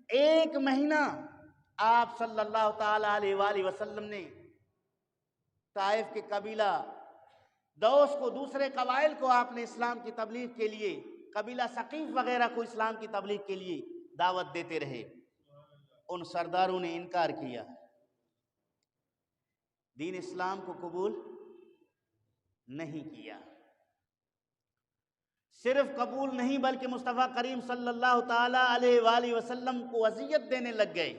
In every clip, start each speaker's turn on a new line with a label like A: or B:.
A: ایک مہینہ آپ صلی اللہ تعالی علیہ وآلہ وسلم نے طائف کے قبیلہ دوس کو، دوسرے قبائل کو آپ نے اسلام کی تبلیغ کے لیے، قبیلہ ثقیف وغیرہ کو اسلام کی تبلیغ کے لیے دعوت دیتے رہے۔ ان سرداروں نے انکار کیا، دین اسلام کو قبول نہیں کیا۔ صرف قبول نہیں بلکہ مصطفیٰ کریم صلی اللہ تعالی علیہ وآلہ وسلم کو اذیت دینے لگ گئے۔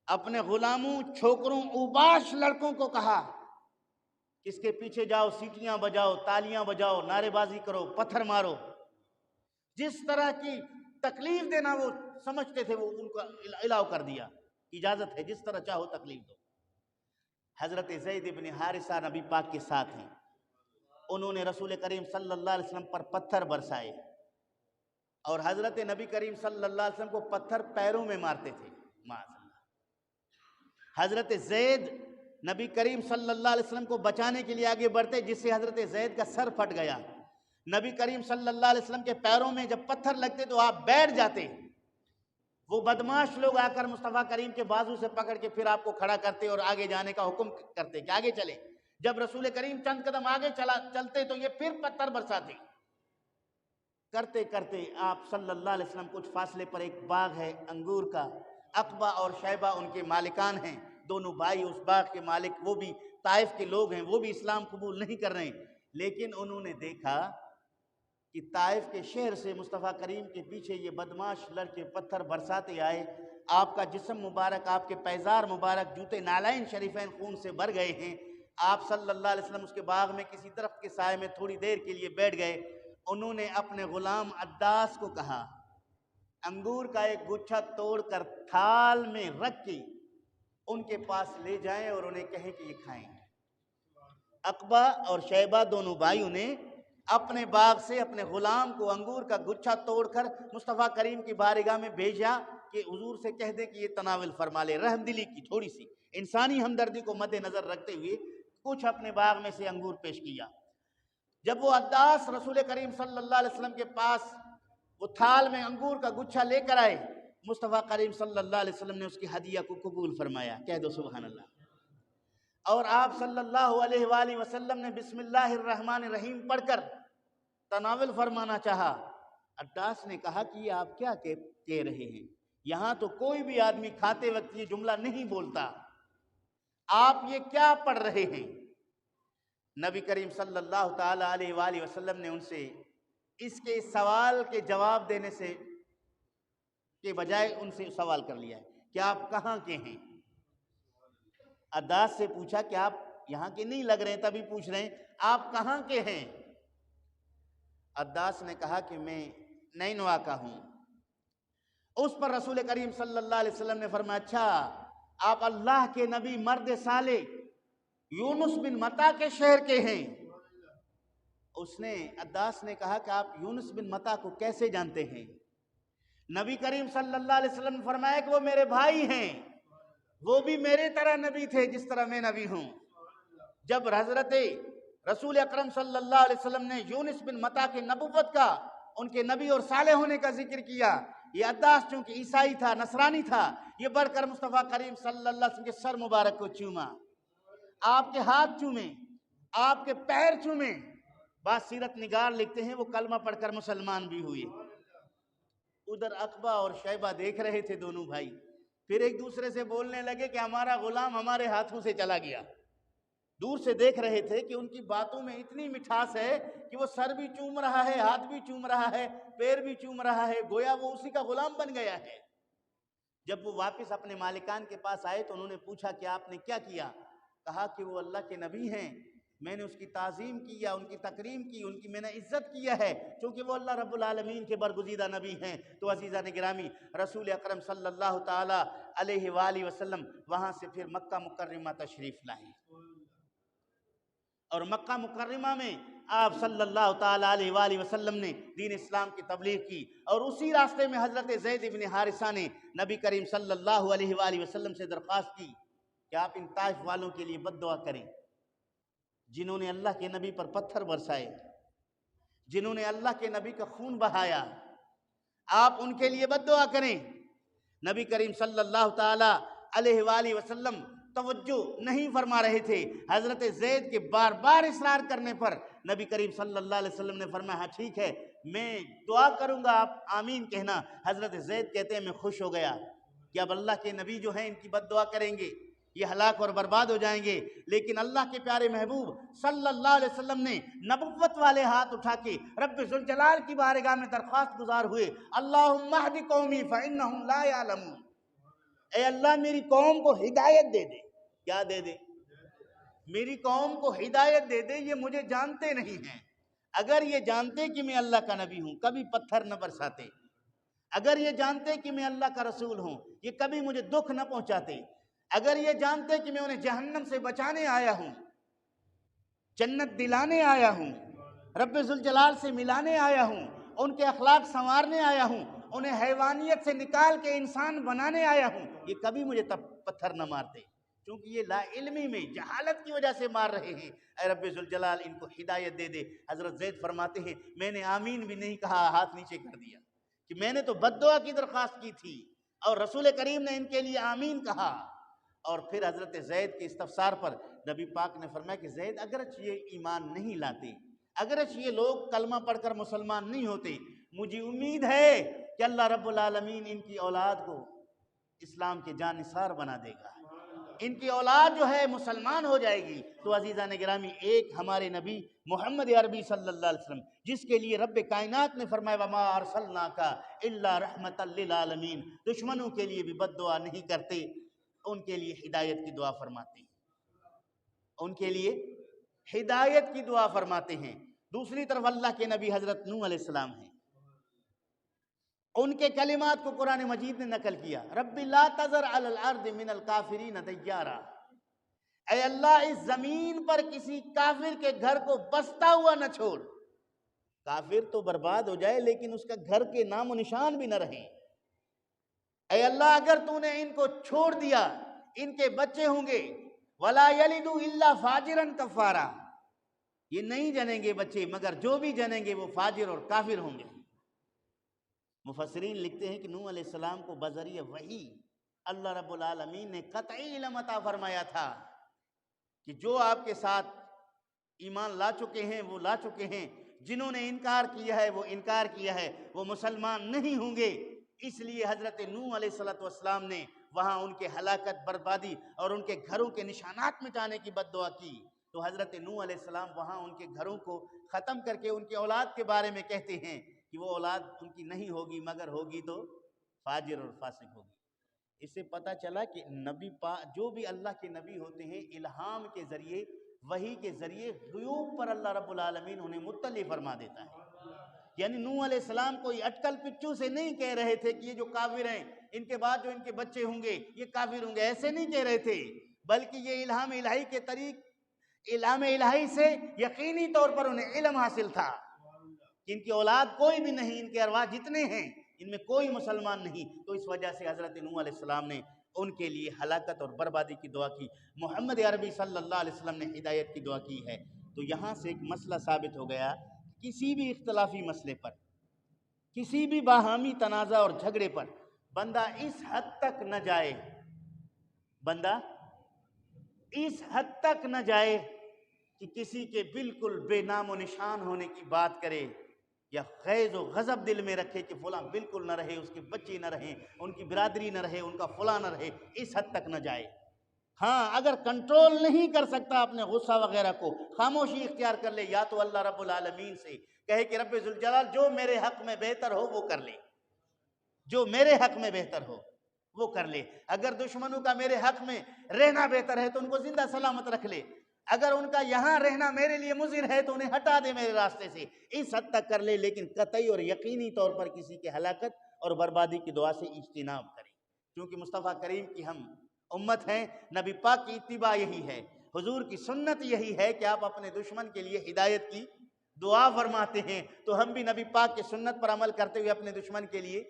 A: اپنے غلاموں، چھوکروں، اوباش لڑکوں کو کہا کہ اس کے پیچھے جاؤ، سیٹیاں بجاؤ، تالیاں بجاؤ، نعرے بازی کرو، پتھر مارو۔ جس طرح کی تکلیف دینا وہ سمجھتے تھے وہ ان کو الاؤ کر دیا، اجازت ہے جس طرح چاہو تکلیف دو۔ حضرت زید بن حارثہ نبی پاک کے ساتھ ہیں، انہوں نے رسول کریم صلی اللہ علیہ وسلم پر پتھر برسائے، اور حضرت نبی کریم صلی اللہ علیہ وسلم کو پتھر پیروں میں مارتے تھے۔ معاذ اللہ۔ حضرت زید نبی کریم صلی اللہ علیہ وسلم کو بچانے کے لیے آگے بڑھتے، جس سے حضرت زید کا سر پھٹ گیا۔ نبی کریم صلی اللہ علیہ وسلم کے پیروں میں جب پتھر لگتے تو آپ بیٹھ جاتے، وہ بدماش لوگ آ کر مصطفیٰ کریم کے بازو سے پکڑ کے پھر آپ کو کھڑا کرتے اور آگے جانے کا حکم کرتے کہ آگے چلیں۔ جب رسول کریم چند قدم آگے چلتے تو یہ پھر پتھر برساتے۔ کرتے کرتے آپ صلی اللہ علیہ وسلم کچھ فاصلے پر ایک باغ ہے انگور کا، عقبہ اور شیبہ ان کے مالکان ہیں، دونوں بھائی اس باغ کے مالک، وہ بھی طائف کے لوگ ہیں، وہ بھی اسلام قبول نہیں کر رہے ہیں۔ لیکن انہوں نے دیکھا کہ طائف کے شہر سے مصطفیٰ کریم کے پیچھے یہ بدماش لڑکے پتھر برساتے آئے، آپ کا جسم مبارک، آپ کے پیزار مبارک، جوتے نالین شریفین خون سے بھر گئے ہیں۔ آپ صلی اللہ علیہ وسلم اس کے باغ میں کسی درخت کے سائے میں تھوڑی دیر کے لیے بیٹھ گئے۔ انہوں نے اپنے غلام عداس کو کہا انگور کا ایک گچھا توڑ کر تھال میں رکھ کے ان کے پاس لے جائیں اور انہیں کہیں کہ یہ کھائیں۔ عقبہ اور شیبہ دونوں بھائیوں نے اپنے باغ سے اپنے غلام کو انگور کا گچھا توڑ کر مصطفیٰ کریم کی بارگاہ میں بھیجا کہ حضور سے کہہ دیں کہ یہ تناول فرما لے۔ رحم دلی کی تھوڑی سی انسانی ہمدردی کو مد نظر رکھتے ہوئے کچھ اپنے باغ میں سے انگور پیش کیا۔ جب وہ عداس رسول کریم صلی اللہ علیہ وسلم کے پاس وہ تھال میں انگور کا گچھا لے کر آئے، مصطفیٰ کریم صلی اللہ علیہ وسلم نے اس کی ہدیہ کو قبول فرمایا۔ کہہ دو سبحان اللہ۔ اور آپ صلی اللہ علیہ وآلہ وسلم نے بسم اللہ الرحمن الرحیم پڑھ کر تناول فرمانا چاہا۔ عداس نے کہا کہ یہ آپ کیا کہہ رہے ہیں؟ یہاں تو کوئی بھی آدمی کھاتے وقت یہ جملہ نہیں بولتا، آپ یہ کیا پڑھ رہے ہیں؟ نبی کریم صلی اللہ تعالی علیہ وآلہ وسلم نے ان سے اس کے سوال کے جواب دینے سے کے بجائے ان سے سوال کر لیا ہے کہ آپ کہاں کے ہیں؟ عداس سے پوچھا کہ آپ یہاں کے نہیں لگ رہے ہیں، تبھی پوچھ رہے ہیں آپ کہاں کے ہیں؟ عداس نے کہا کہ میں نینوا کا ہوں۔ اس پر رسول کریم صلی اللہ علیہ وسلم نے فرمایا اچھا آپ اللہ کے نبی مرد صالح یونس بن متا کے شہر کے ہیں؟ عداس نے کہا کہ آپ یونس بن متا کو کیسے جانتے ہیں؟ نبی کریم صلی اللہ علیہ وسلم نے فرمایا کہ وہ میرے بھائی ہیں، وہ بھی میرے طرح نبی تھے جس طرح میں نبی ہوں۔ جب حضرت رسول اکرم صلی اللہ علیہ وسلم نے یونس بن متا کے نبوت کا، ان کے نبی اور صالح ہونے کا ذکر کیا، یہ عداس چونکہ عیسائی تھا، نصرانی تھا، یہ بڑھ کر مصطفیٰ کریم صلی اللہ علیہ وسلم کے سر مبارک کو چوما، آپ کے ہاتھ چومے، آپ کے پیر چومے۔ بعض سیرت نگار لکھتے ہیں وہ کلمہ پڑھ کر مسلمان بھی ہوئے۔ ادھر عقبہ اور شیبہ دیکھ رہے تھے دونوں بھائی، پھر ایک دوسرے سے بولنے لگے کہ ہمارا غلام ہمارے ہاتھوں سے چلا گیا۔ دور سے دیکھ رہے تھے کہ ان کی باتوں میں اتنی مٹھاس ہے کہ وہ سر بھی چوم رہا ہے، ہاتھ بھی چوم رہا ہے، پیر بھی چوم رہا ہے، گویا وہ اسی کا غلام بن گیا ہے۔ جب وہ واپس اپنے مالکان کے پاس آئے تو انہوں نے پوچھا کہ آپ نے کیا کیا؟ کہا کہ وہ اللہ کے نبی ہیں، میں نے اس کی تعظیم کی یا ان کی تکریم کی، ان کی میں نے عزت کیا ہے چونکہ وہ اللہ رب العالمین کے برگزیدہ نبی ہیں۔ تو عزیزان گرامی، رسول اکرم صلی اللہ تعالی علیہ وآلہ وسلم وہاں سے پھر مکہ مکرمہ تشریف لائے، اور مکہ مکرمہ میں آپ صلی اللہ تعالی علیہ وآلہ وسلم نے دین اسلام کی تبلیغ کی، اور اسی راستے میں حضرت زید بن حارثہ نے نبی کریم صلی اللہ علیہ وآلہ وسلم سے درخواست کی کہ آپ ان طائف والوں کے لیے بد دعا کریں جنہوں نے اللہ کے نبی پر پتھر برسائے، جنہوں نے اللہ کے نبی کا خون بہایا، آپ ان کے لیے بد دعا کریں نبی کریم صلی اللہ تعالی علیہ وآلہ وسلم توجہ نہیں فرما رہے تھے۔ حضرت زید کے بار بار اصرار کرنے پر نبی کریم صلی اللہ علیہ وسلم نے فرمایا ہاں ٹھیک ہے میں دعا کروں گا، آپ آمین کہنا۔ حضرت زید کہتے ہیں میں خوش ہو گیا کہ اب اللہ کے نبی جو ہیں ان کی بد دعا کریں گے، یہ ہلاک اور برباد ہو جائیں گے۔ لیکن اللہ کے پیارے محبوب صلی اللہ علیہ وسلم نے نبوت والے ہاتھ اٹھا کے رب ذوالجلال کی بارگاہ میں درخواست گزار ہوئے، اللہم اہد قومی فإنہم لا یعلمون، اے اللہ میری قوم کو ہدایت دے دے۔ کیا دے دے؟ میری قوم کو ہدایت دے دے، یہ مجھے جانتے نہیں ہیں۔ اگر یہ جانتے کہ میں اللہ کا نبی ہوں کبھی پتھر نہ برساتے، اگر یہ جانتے کہ میں اللہ کا رسول ہوں یہ کبھی مجھے دکھ نہ پہنچاتے، اگر یہ جانتے کہ میں انہیں جہنم سے بچانے آیا ہوں، جنت دلانے آیا ہوں، رب ذوالجلال سے ملانے آیا ہوں، ان کے اخلاق سنوارنے آیا ہوں، انہیں حیوانیت سے نکال کے انسان بنانے آیا ہوں، یہ کبھی مجھے پتھر نہ مارتے، کیونکہ یہ لا علمی میں جہالت کی وجہ سے مار رہے ہیں۔ اے رب ذوالجلال ان کو ہدایت دے دے۔ حضرت زید فرماتے ہیں میں نے آمین بھی نہیں کہا، ہاتھ نیچے کر دیا کہ میں نے تو بد دعا کی درخواست کی تھی اور رسول کریم نے ان کے لیے آمین کہا۔ اور پھر حضرت زید کے استفسار پر نبی پاک نے فرمایا کہ زید اگرچہ یہ ایمان نہیں لاتے، اگرچہ یہ لوگ کلمہ پڑھ کر مسلمان نہیں ہوتے، مجھے امید ہے کہ اللہ رب العالمین ان کی اولاد کو اسلام کے جانثار بنا دے گا، ان کی اولاد جو ہے مسلمان ہو جائے گی۔ تو عزیزان گرامی ایک ہمارے نبی محمد عربی صلی اللہ علیہ وسلم جس کے لیے رب کائنات نے فرمایا وما ارسلناک الا رحمتا للعالمین، دشمنوں کے لیے بھی بد دعا نہیں کرتے، ان کے لیے ہدایت کی دعا فرماتے ہیں، ان کے لیے ہدایت کی دعا فرماتے ہیں۔ دوسری طرف اللہ کے نبی حضرت نوح علیہ السلام ہیں، ان کے کلمات کو قرآن مجید نے نقل کیا، رب لا تذر علی الارض من الکافرین دیارا، اے اللہ اس زمین پر کسی کافر کے گھر کو بستا ہوا نہ چھوڑ، کافر تو برباد ہو جائے لیکن اس کا گھر کے نام و نشان بھی نہ رہے۔ اے اللہ اگر تو نے ان کو چھوڑ دیا ان کے بچے ہوں گے ولا یلدوا الا فاجرا کفارا، یہ نہیں جنیں گے بچے مگر جو بھی جنیں گے وہ فاجر اور کافر ہوں گے۔ مفسرین لکھتے ہیں کہ نوح علیہ السلام کو بذریعہ وحی اللہ رب العالمین نے قطعی علم عطا فرمایا تھا کہ جو آپ کے ساتھ ایمان لا چکے ہیں وہ لا چکے ہیں، جنہوں نے انکار کیا ہے وہ انکار کیا ہے، وہ مسلمان نہیں ہوں گے۔ اس لیے حضرت نوح علیہ السلام نے وہاں ان کے ہلاکت بربادی اور ان کے گھروں کے نشانات مٹانے کی بد دعا کی۔ تو حضرت نوح علیہ السلام وہاں ان کے گھروں کو ختم کر کے ان کی اولاد کے بارے میں کہتے ہیں کہ وہ اولاد ان کی نہیں ہوگی مگر ہوگی تو فاجر اور فاسق ہوگی۔ اس سے پتہ چلا کہ نبی جو بھی اللہ کے نبی ہوتے ہیں الہام کے ذریعے وحی کے ذریعے غیوب پر اللہ رب العالمین انہیں مطلع فرما دیتا ہے۔ یعنی نوح علیہ السلام کوئی اٹکل پچو سے نہیں کہہ رہے تھے کہ یہ جو کافر ہیں ان کے بعد جو ان کے بچے ہوں گے یہ کافر ہوں گے، ایسے نہیں کہہ رہے تھے، بلکہ یہ الہام الہی کے طریق الہام الہی سے یقینی طور پر انہیں علم حاصل تھا کہ ان کی اولاد کوئی بھی نہیں، ان کے ارواح جتنے ہیں ان میں کوئی مسلمان نہیں۔ تو اس وجہ سے حضرت نوح علیہ السلام نے ان کے لیے ہلاکت اور بربادی کی دعا کی، محمد عربی صلی اللہ علیہ وسلم نے ہدایت کی دعا کی ہے۔ تو یہاں سے ایک مسئلہ ثابت ہو گیا، کسی بھی اختلافی مسئلے پر، کسی بھی باہمی تنازع اور جھگڑے پر بندہ اس حد تک نہ جائے، بندہ اس حد تک نہ جائے کہ کسی کے بالکل بے نام و نشان ہونے کی بات کرے یا غیظ و غضب دل میں رکھے کہ فلاں بالکل نہ رہے، اس کے بچے نہ رہیں، ان کی برادری نہ رہے، ان کا فلاں نہ رہے، اس حد تک نہ جائے۔ ہاں اگر کنٹرول نہیں کر سکتا اپنے غصہ وغیرہ کو، خاموشی اختیار کر لے، یا تو اللہ رب العالمین سے کہے کہ رب ذوالجلال جو میرے حق میں بہتر ہو وہ کر لے، جو میرے حق میں بہتر ہو وہ کر لے۔ اگر دشمنوں کا میرے حق میں رہنا بہتر ہے تو ان کو زندہ سلامت رکھ لے، اگر ان کا یہاں رہنا میرے لیے مضر ہے تو انہیں ہٹا دے میرے راستے سے، اس حد تک کر لے، لیکن قطعی اور یقینی طور پر کسی کے ہلاکت اور بربادی کی دعا سے اجتناب کرے، کیونکہ مصطفیٰ کریم کی ہم امت ہیں، نبی پاک کی اتباع یہی ہے، حضور کی سنت یہی ہے کہ آپ اپنے دشمن کے لیے ہدایت کی دعا فرماتے ہیں، تو ہم بھی نبی پاک کی سنت پر عمل کرتے ہوئے اپنے دشمن کے لیے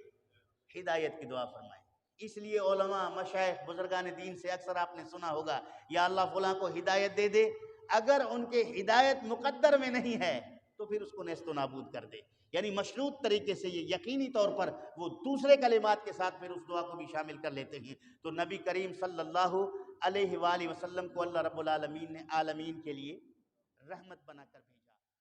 A: ہدایت کی دعا فرمائیں۔ اس لیے علماء، مشائخ، بزرگان دین سے اکثر آپ نے سنا ہوگا یا اللہ فلاں کو ہدایت دے دے، اگر ان کے ہدایت مقدر میں نہیں ہے تو پھر اس کو نیست و نابود کر دے. یعنی مشروط طریقے سے یہ یقینی طور پر وہ دوسرے کلمات کے ساتھ پھر اس دعا کو بھی شامل کر لیتے ہیں. تو نبی کریم صلی اللہ علیہ وآلہ وسلم کو اللہ رب العالمین نے عالمین کے لیے رحمت بنا کر بھیجا.